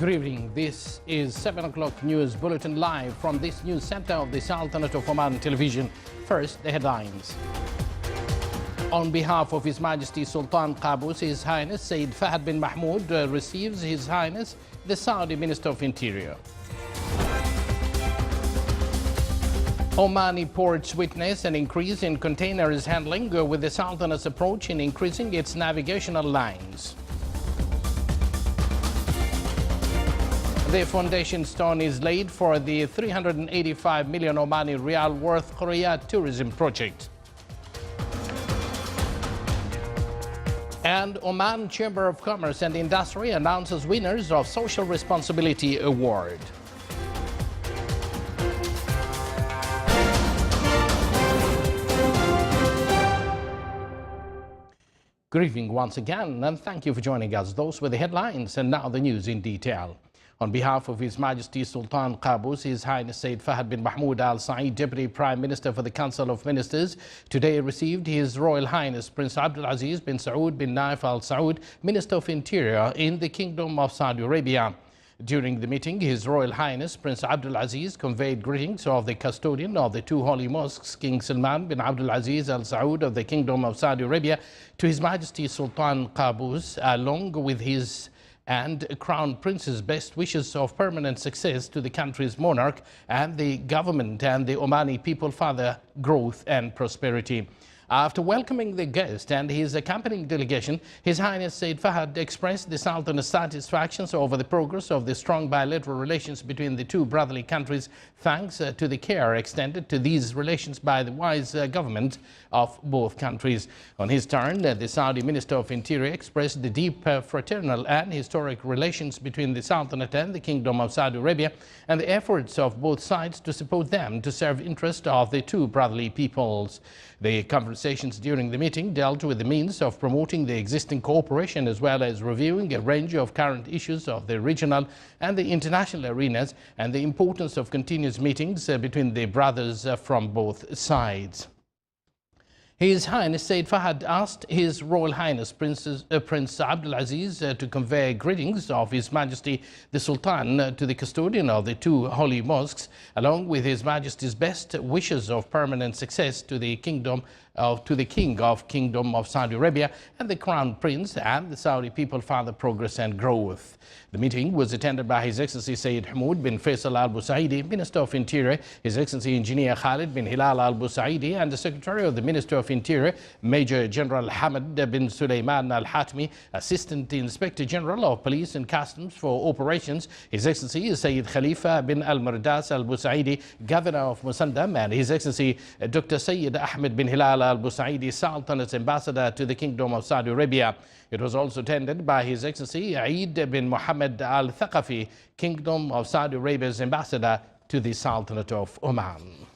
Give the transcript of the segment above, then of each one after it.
Good evening. This is 7 o'clock news bulletin live from this news center of the Sultanate of Oman television. First, the headlines. On behalf of His Majesty Sultan Qaboos, His Highness Sayyid Fahad bin Mahmoud receives His Highness the Saudi Minister of Interior. Omani ports witness an increase in containers handling with the Sultanate's approach in increasing its navigational lines. The foundation stone is laid for the 385 million Omani Riyal worth Korea tourism project. And Oman Chamber of Commerce and Industry announces winners of Social Responsibility Award. Good evening once again, and thank you for joining us. Those were the headlines, and now the news in detail. On behalf of His Majesty Sultan Qaboos, His Highness Sayyid Fahad bin Mahmoud Al Saeed, Deputy Prime Minister for the Council of Ministers, today received His Royal Highness Prince Abdul Aziz bin Saud bin Naif Al Saud, Minister of Interior in the Kingdom of Saudi Arabia. During the meeting, His Royal Highness Prince Abdul Aziz conveyed greetings of the custodian of the two holy mosques, King Salman bin Abdul Aziz Al Saud of the Kingdom of Saudi Arabia, to His Majesty Sultan Qaboos, along with his and Crown Prince's best wishes of permanent success to the country's monarch and the government and the Omani people, further growth and prosperity. After welcoming the guest and his accompanying delegation, His Highness Sayyid Fahad expressed the Sultan's satisfactions over the progress of the strong bilateral relations between the two brotherly countries, thanks to the care extended to these relations by the wise government of both countries. On his turn, the Saudi Minister of Interior expressed the deep fraternal and historic relations between the Sultanate and the Kingdom of Saudi Arabia and the efforts of both sides to support them to serve interests of the two brotherly peoples. The conversations during the meeting dealt with the means of promoting the existing cooperation as well as reviewing a range of current issues of the regional and the international arenas and the importance of continuous meetings between the brothers from both sides. His Highness Sayyid Fahad asked His Royal Highness Prince Abdul Aziz to convey greetings of His Majesty the Sultan to the custodian of the two holy mosques, along with His Majesty's best wishes of permanent success to the King of Kingdom of Saudi Arabia and the Crown Prince and the Saudi people, further progress and growth. The meeting was attended by His Excellency Sayyid Hamoud bin Faisal Al Busaidi, Minister of Interior, His Excellency Engineer Khalid bin Hilal Al Busaidi, and the Secretary of the Minister of Interior, Major General Hamad bin Sulaiman Al Hatmi, Assistant Inspector General of Police and Customs for Operations, His Excellency Sayyid Khalifa bin Al Mardas Al Busaidi, Governor of Musandam, and His Excellency Dr. Sayyid Ahmed bin Hilal Al Busaidi, Sultanate's Ambassador to the Kingdom of Saudi Arabia. It was also attended by His Excellency Eid bin Mohammed Al Thaqafi, Kingdom of Saudi Arabia's Ambassador to the Sultanate of Oman.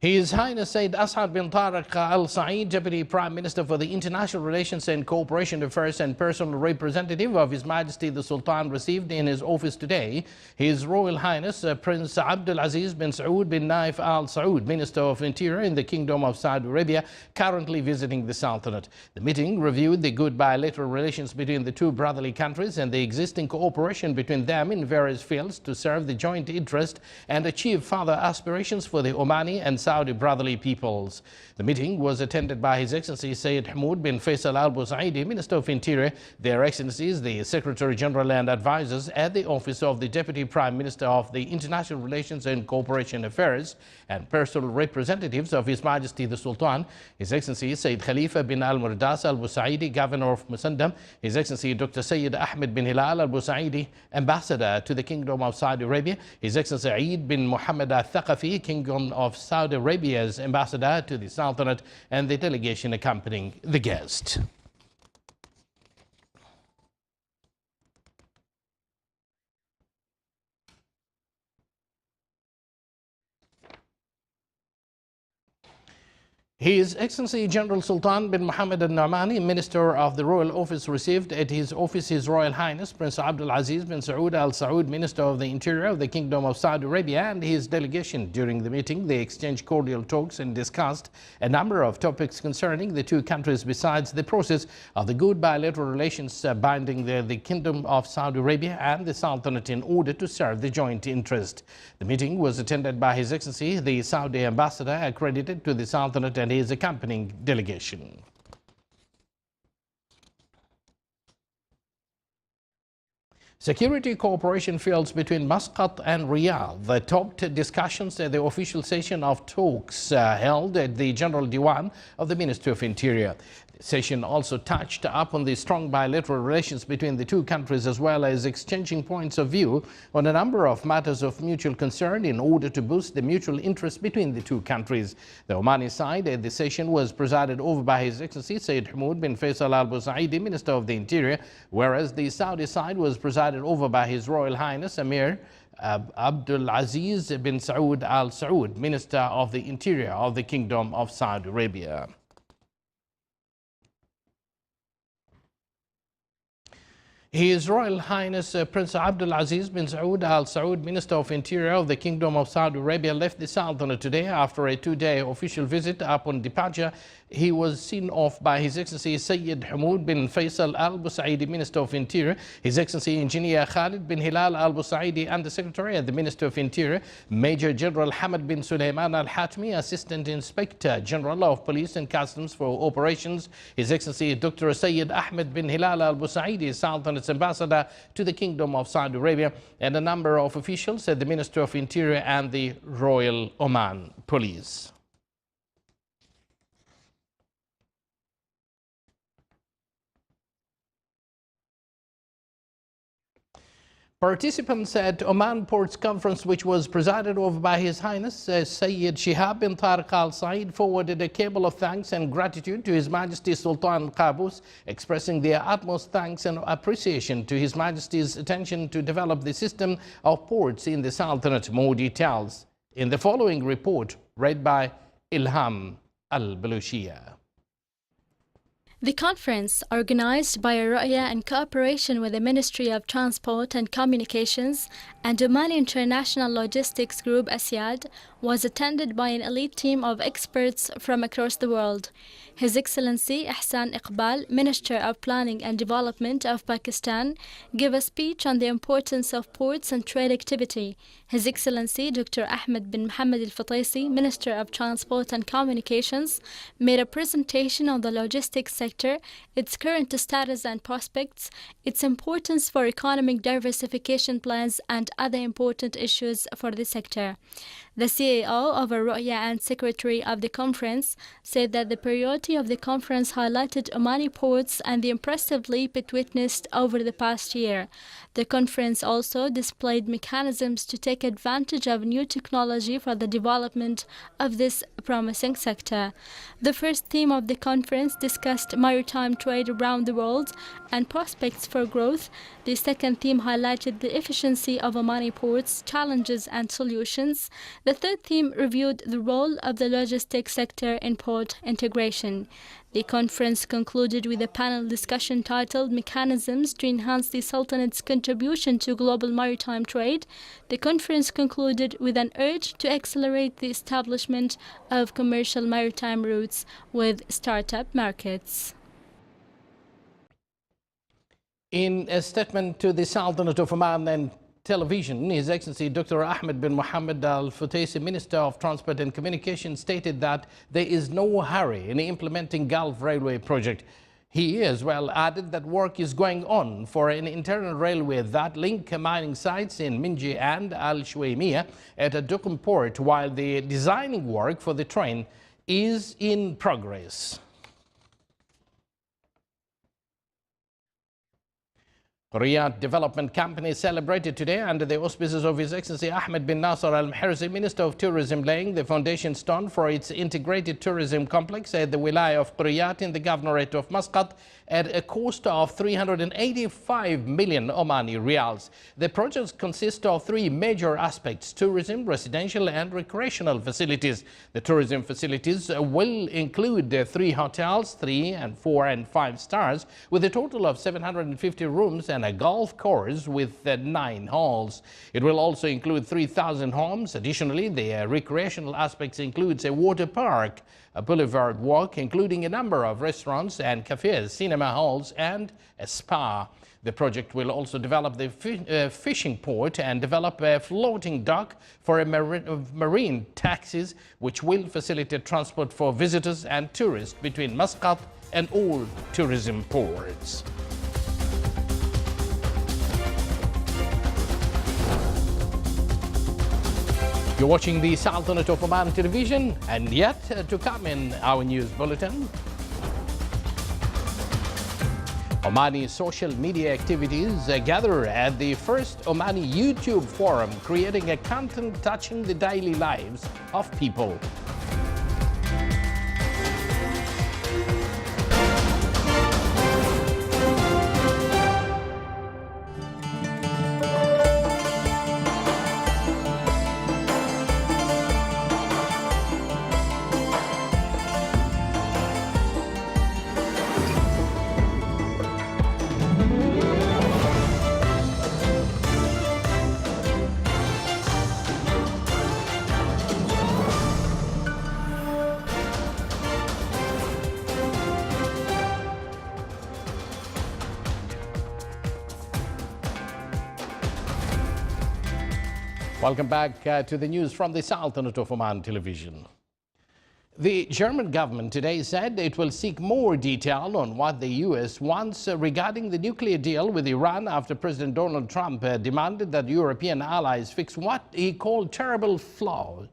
His Highness Sayyid Asad bin Tariq Al Saeed, Deputy Prime Minister for the International Relations and Cooperation Affairs and personal representative of His Majesty the Sultan, received in his office today His Royal Highness Prince Abdul Aziz bin Saud bin Naif Al Saud, Minister of Interior in the Kingdom of Saudi Arabia, currently visiting the Sultanate. The meeting reviewed the good bilateral relations between the two brotherly countries and the existing cooperation between them in various fields to serve the joint interest and achieve further aspirations for the Omani and Saudi brotherly peoples. The meeting was attended by His Excellency Sayyid Hamoud bin Faisal Al Busaidi, Minister of Interior, their Excellencies, the Secretary General and advisors at the Office of the Deputy Prime Minister of the International Relations and Cooperation Affairs, and personal representatives of His Majesty the Sultan, His Excellency Sayyid Khalifa bin Al Mardas Al Busaidi, Governor of Musandam, His Excellency Dr. Sayyid Ahmed bin Hilal Al Busaidi, Ambassador to the Kingdom of Saudi Arabia, His Excellency Eid bin Mohammed Al Thaqafi, Kingdom of Saudi Arabia as Ambassador to the Sultanate, and the delegation accompanying the guest. His Excellency General Sultan bin Mohammed Al Naamani, Minister of the Royal Office, received at his office His Royal Highness Prince Abdul Aziz bin Saud Al Saud, Minister of the Interior of the Kingdom of Saudi Arabia, and his delegation. During the meeting, they exchanged cordial talks and discussed a number of topics concerning the two countries, besides the process of the good bilateral relations binding the Kingdom of Saudi Arabia and the Sultanate in order to serve the joint interest. The meeting was attended by His Excellency the Saudi Ambassador accredited to the Sultanate and his accompanying delegation. Security cooperation fields between Muscat and Riyadh topped discussions at the official session of talks held at the General Diwan of the Ministry of Interior. The session also touched upon the strong bilateral relations between the two countries, as well as exchanging points of view on a number of matters of mutual concern in order to boost the mutual interest between the two countries. The Omani side at the session was presided over by His Excellency Sayyid Hamoud bin Faisal Al Busaidi, Minister of the Interior, whereas the Saudi side was presided over by His Royal Highness Amir Abdul Aziz bin Saud Al Saud, Minister of the Interior of the Kingdom of Saudi Arabia. His Royal Highness Prince Abdul Aziz bin Saud Al Saud, Minister of Interior of the Kingdom of Saudi Arabia, left the Sultanate today after a two-day official visit. Upon departure, he was seen off by His Excellency Sayyid Hamoud bin Faisal Al Busaidi, Minister of Interior, His Excellency Engineer Khalid bin Hilal Al Busaidi, Under Secretary at the Minister of Interior, Major General Hamad bin Sulaiman Al Hatmi, Assistant Inspector General of Police and Customs for Operations, His Excellency Dr. Sayyid Ahmed bin Hilal Al Busaidi, Sultanate's Ambassador to the Kingdom of Saudi Arabia, and a number of officials at the Ministry of Interior and the Royal Oman Police. Participants at Oman Ports Conference, which was presided over by His Highness Sayyid Shihab bin Tariq Al Said, forwarded a cable of thanks and gratitude to His Majesty Sultan Qaboos, expressing their utmost thanks and appreciation to His Majesty's attention to develop the system of ports in the Sultanate. More details in the following report, read by Ilham Al Balushia. The conference, organized by Ru'ya in cooperation with the Ministry of Transport and Communications and Omani International Logistics Group (ASIAD), was attended by an elite team of experts from across the world. His Excellency Ihsan Iqbal, Minister of Planning and Development of Pakistan, gave a speech on the importance of ports and trade activity. His Excellency Dr. Ahmed bin Mohammed Al Fataisi, Minister of Transport and Communications, made a presentation on the logistics sector, its current status and prospects, its importance for economic diversification plans, and other important issues for the sector. The CAO of Ru'ya and Secretary of the conference said that the priority of the conference highlighted Omani ports and the impressive leap it witnessed over the past year. The conference also displayed mechanisms to take advantage of new technology for the development of this promising sector. The first theme of the conference discussed maritime trade around the world and prospects for growth. The second theme highlighted the efficiency of Omani ports, challenges and solutions. The third theme reviewed the role of the logistics sector in port integration. The conference concluded with a panel discussion titled Mechanisms to Enhance the Sultanate's Contribution to Global Maritime Trade. The conference concluded with an urge to accelerate the establishment of commercial maritime routes with startup markets. In a statement to the Sultanate of Oman and television, His Excellency Dr. Ahmed bin Mohammed Al Fataisi, Minister of Transport and Communications, stated that there is no hurry in implementing Gulf Railway project. He as well added that work is going on for an internal railway that link mining sites in Minji and Al Shuwaimiyah at a Duqm port, while the designing work for the train is in progress. Riyadh Development Company celebrated today under the auspices of His Excellency Ahmed bin Nasser Al Mherzi, Minister of Tourism, laying the foundation stone for its integrated tourism complex at the Wilaya of Riyadh in the Governorate of Muscat at a cost of 385 million Omani Riyals. The project consists of three major aspects: tourism, residential and recreational facilities. The tourism facilities will include 3 hotels, 3 and 4 and 5 stars, with a total of 750 rooms and a golf course with 9 halls. It will also include 3,000 homes. Additionally, the recreational aspects includes a water park, a boulevard walk, including a number of restaurants and cafes, cinema halls, and a spa. The project will also develop the fishing port and develop a floating dock for marine taxis, which will facilitate transport for visitors and tourists between Muscat and all tourism ports. You're watching the Sultanate of Oman television, and yet to come in our news bulletin. Omani social media activities gather at the first Omani YouTube forum, creating a content touching the daily lives of people. Welcome back to the news from the Sultanate of Oman television. The German government today said it will seek more detail on what the U.S. wants regarding the nuclear deal with Iran after President Donald Trump demanded that European allies fix what he called terrible flaws.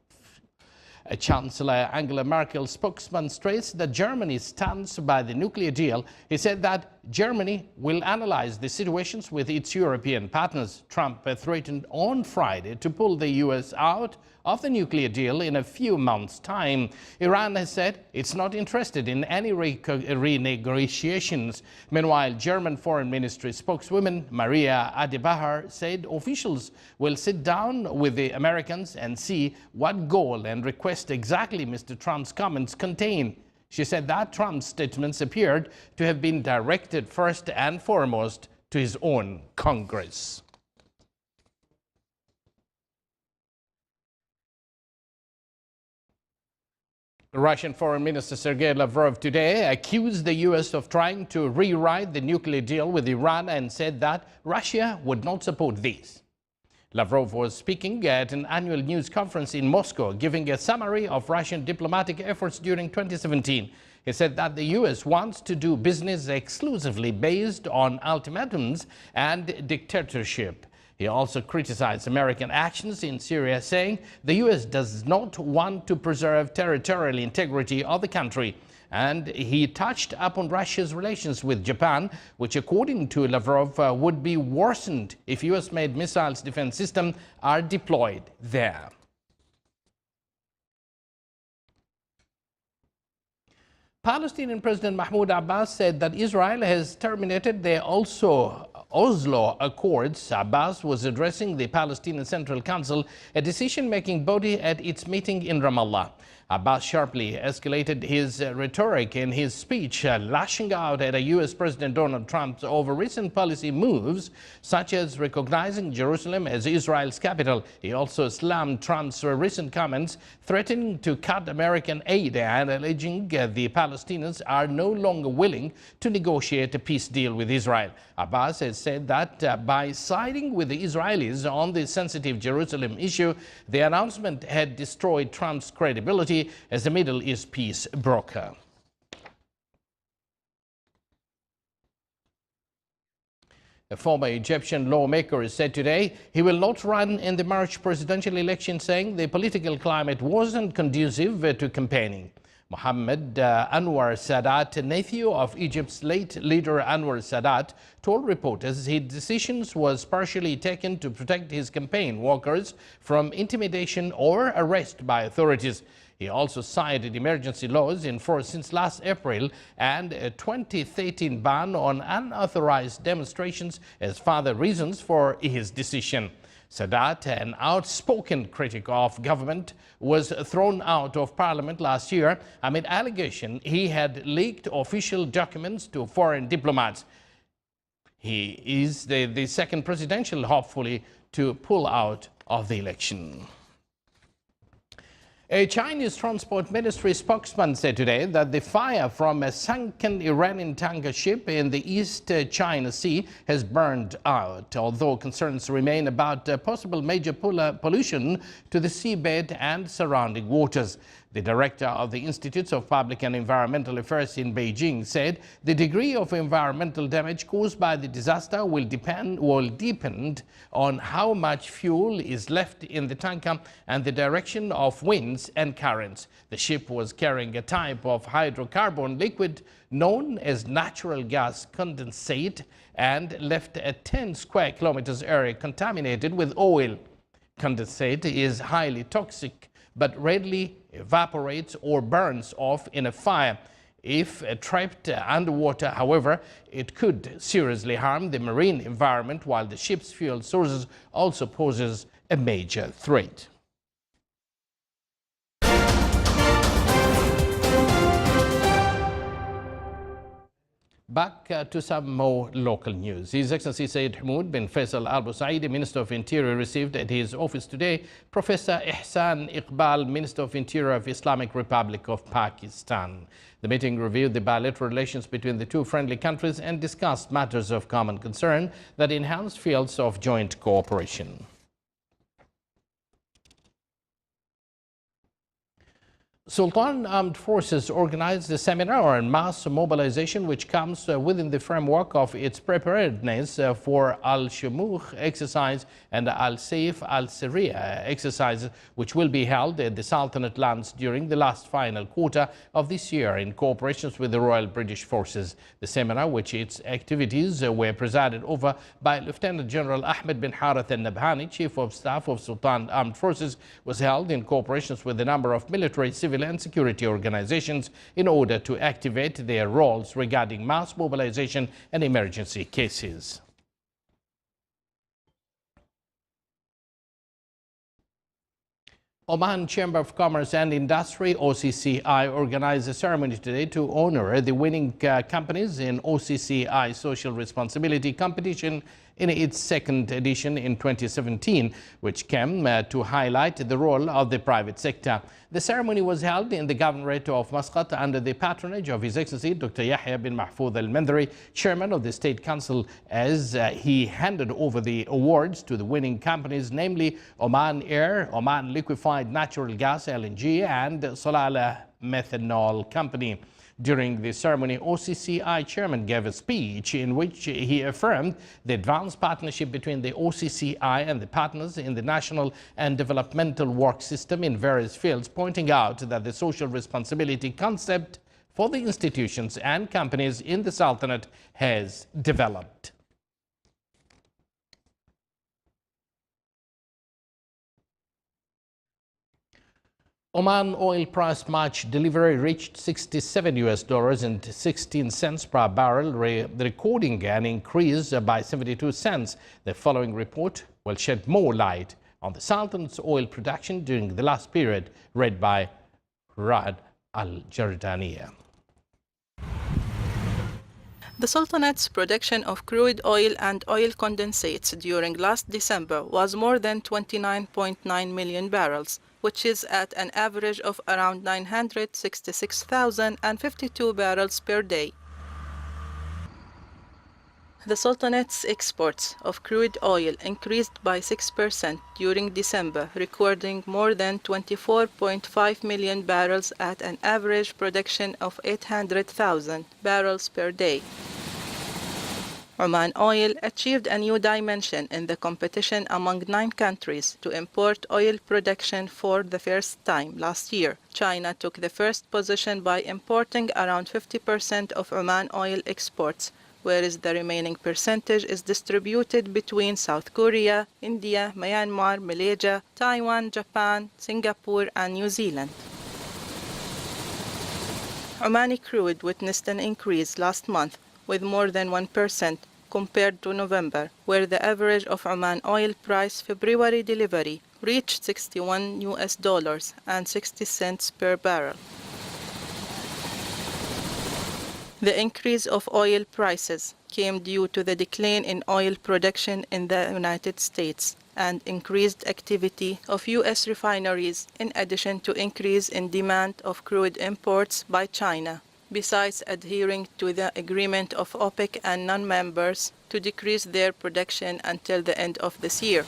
Chancellor Angela Merkel's spokesman stressed that Germany stands by the nuclear deal. He said that Germany will analyze the situations with its European partners. Trump threatened on Friday to pull the U.S. out of the nuclear deal in a few months' time. Iran has said it's not interested in any renegotiations. Meanwhile, German Foreign Ministry spokeswoman Maria Adebahar said officials will sit down with the Americans and see what goal and request exactly Mr. Trump's comments contain. She said that Trump's statements appeared to have been directed first and foremost to his own Congress. Russian Foreign Minister Sergei Lavrov today accused the U.S. of trying to rewrite the nuclear deal with Iran and said that Russia would not support this. Lavrov was speaking at an annual news conference in Moscow, giving a summary of Russian diplomatic efforts during 2017. He said that the U.S. wants to do business exclusively based on ultimatums and dictatorship. He also criticized American actions in Syria, saying the U.S. does not want to preserve territorial integrity of the country. And he touched upon Russia's relations with Japan, which, according to Lavrov, would be worsened if U.S.-made missiles defense systems are deployed there. Palestinian President Mahmoud Abbas said that Israel has terminated the Oslo Accords. Abbas was addressing the Palestinian Central Council, a decision-making body, at its meeting in Ramallah. Abbas sharply escalated his rhetoric in his speech, lashing out at U.S. President Donald Trump over recent policy moves, such as recognizing Jerusalem as Israel's capital. He also slammed Trump's recent comments, threatening to cut American aid and alleging the Palestinians are no longer willing to negotiate a peace deal with Israel. Abbas has said that by siding with the Israelis on the sensitive Jerusalem issue, the announcement had destroyed Trump's credibility as the Middle East peace broker. A former Egyptian lawmaker said today he will not run in the March presidential election, saying the political climate wasn't conducive to campaigning. Mohammed Anwar Sadat, nephew of Egypt's late leader Anwar Sadat, told reporters his decision was partially taken to protect his campaign workers from intimidation or arrest by authorities. He also cited emergency laws in force since last April and a 2013 ban on unauthorized demonstrations as further reasons for his decision. Sadat, an outspoken critic of government, was thrown out of parliament last year amid allegation he had leaked official documents to foreign diplomats. He is the second presidential hopefully to pull out of the election. A Chinese Transport Ministry spokesman said today that the fire from a sunken Iranian tanker ship in the East China Sea has burned out, although concerns remain about possible major pollution to the seabed and surrounding waters. The director of the Institute of Public and Environmental Affairs in Beijing said the degree of environmental damage caused by the disaster will depend on how much fuel is left in the tanker and the direction of winds and currents. The ship was carrying a type of hydrocarbon liquid known as natural gas condensate and left a 10 square kilometers area contaminated with oil. Condensate is highly toxic but readily evaporates or burns off in a fire. If trapped underwater, however, it could seriously harm the marine environment, while the ship's fuel sources also poses a major threat. Back to some more local news. His Excellency Sayyid Hamoud bin Faisal Al Busaidi, Minister of Interior, received at his office today Professor Ihsan Iqbal, Minister of Interior of Islamic Republic of Pakistan. The meeting reviewed the bilateral relations between the two friendly countries and discussed matters of common concern that enhance fields of joint cooperation. Sultan Armed Forces organized a seminar on mass mobilization which comes within the framework of its preparedness for Al-Shumuq exercise and Al-Saif Al-Siriya exercise, which will be held at the Sultanate lands during the last final quarter of this year in cooperation with the Royal British Forces. The seminar, which its activities were presided over by Lieutenant General Ahmed bin Harith al-Nabhani, Chief of Staff of Sultan Armed Forces, was held in cooperation with a number of military, civil and security organizations in order to activate their roles regarding mass mobilization and emergency cases. Oman Chamber of Commerce and Industry, OCCI, organized a ceremony today to honor the winning companies in OCCI Social Responsibility Competition in its second edition in 2017, which came to highlight the role of the private sector. The ceremony was held in the Governorate of Muscat under the patronage of His Excellency Dr. Yahya bin Mahfouz al-Mandari, Chairman of the State Council, as he handed over the awards to the winning companies, namely Oman Air, Oman Liquefied Natural Gas LNG, and Salala Methanol Company. During the ceremony, OCCI chairman gave a speech in which he affirmed the advanced partnership between the OCCI and the partners in the national and developmental work system in various fields, pointing out that the social responsibility concept for the institutions and companies in the Sultanate has developed. Oman oil price March delivery reached $67 and 16 cents per barrel, recording an increase by 72 cents. The following report will shed more light on the Sultanate's oil production during the last period, read by Rad Al-Jordaniya. The Sultanate's production of crude oil and oil condensates during last December was more than 29.9 million barrels, which is at an average of around 966,052 barrels per day. The Sultanate's exports of crude oil increased by 6% during December, recording more than 24.5 million barrels at an average production of 800,000 barrels per day. Oman Oil achieved a new dimension in the competition among 9 countries to import oil production for the first time last year. China took the first position by importing around 50% of Oman oil exports, whereas the remaining percentage is distributed between South Korea, India, Myanmar, Malaysia, Taiwan, Japan, Singapore, and New Zealand. Omani crude witnessed an increase last month with more than 1% compared to November, where the average of Oman oil price February delivery reached $61 and 60 cents per barrel. The increase of oil prices came due to the decline in oil production in the United States and increased activity of U.S. refineries, in addition to increase in demand of crude imports by China, besides adhering to the agreement of OPEC and non-members to decrease their production until the end of this year.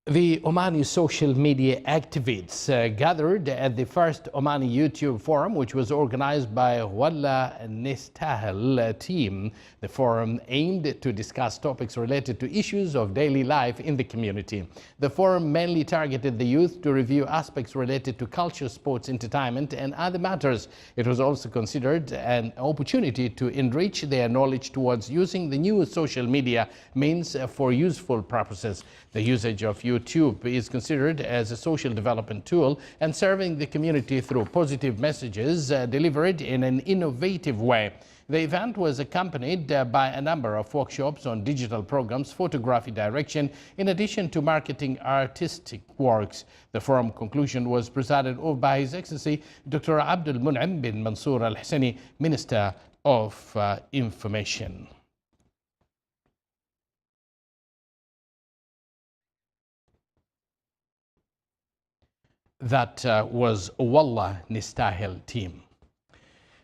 The Omani social media activists gathered at the first Omani YouTube forum, which was organized by Walla Nistahel team. The forum aimed to discuss topics related to issues of daily life in the community. The forum mainly targeted the youth to review aspects related to culture, sports, entertainment, and other matters. It was also considered an opportunity to enrich their knowledge towards using the new social media means for useful purposes. The usage of YouTube is considered as a social development tool and serving the community through positive messages delivered in an innovative way. The event was accompanied by a number of workshops on digital programs, photography direction, in addition to marketing artistic works. The forum conclusion was presided over by His Excellency Dr. Abdul Mun'im bin Mansour Al-Hsani, Minister of Information. That was Walla Nistahel team.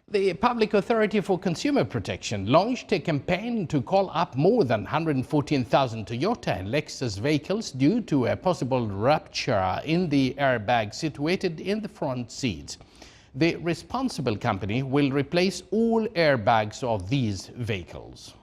The Public Authority for Consumer Protection launched a campaign to call up more than 114,000 Toyota and Lexus vehicles due to a possible rupture in the airbag situated in the front seats. The responsible company will replace all airbags of these vehicles.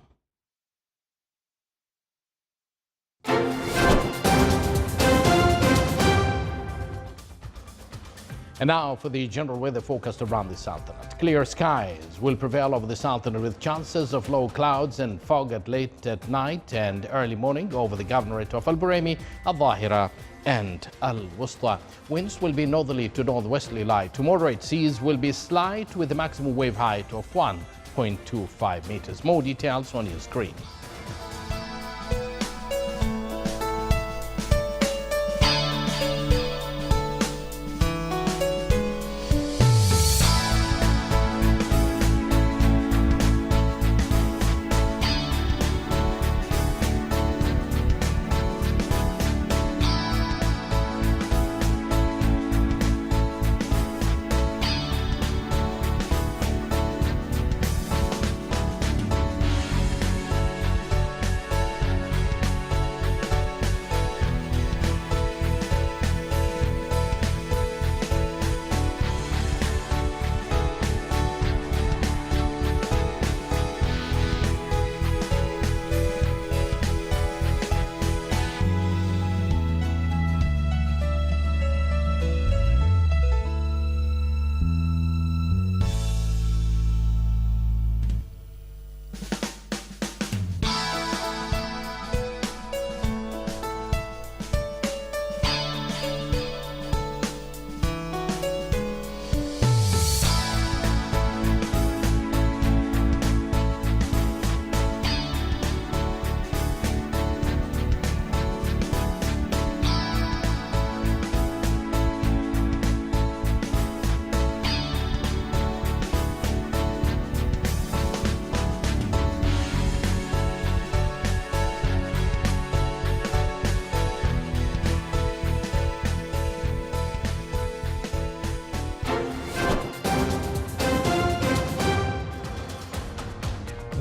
And now for the general weather forecast around the Sultanate. Clear skies will prevail over the Sultanate with chances of low clouds and fog late at night and early morning over the governorate of Al Buraymi, Al Dhahira and Al Wusta. Winds will be northerly to northwesterly light to moderate. Seas will be slight with a maximum wave height of 1.25 meters. More details on your screen.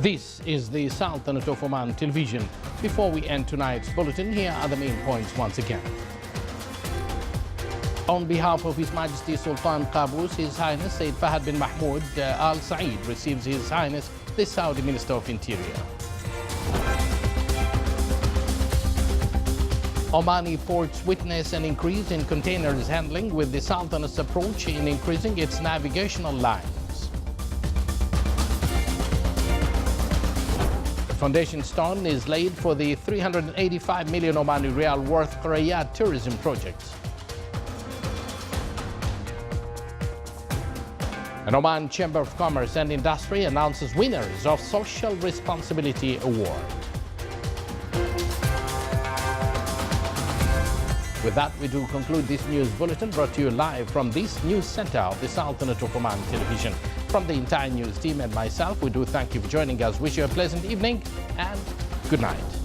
This is the Sultanate of Oman television. Before we end tonight's bulletin, here are the main points once again. On behalf of His Majesty Sultan Qaboos, His Highness Sayyid Fahad bin Mahmoud Al Saeed receives His Highness the Saudi Minister of Interior. Omani ports witness an increase in containers handling, with the Sultan's approach in increasing its navigational lines. The foundation stone is laid for the 385 million Omani Rial worth Qarayat tourism project. An Oman Chamber of Commerce and Industry announces winners of Social Responsibility Award. With that, we do conclude this news bulletin brought to you live from this news center of the Sultanate of Oman Television. From the entire news team and myself, we do thank you for joining us. Wish you a pleasant evening and good night.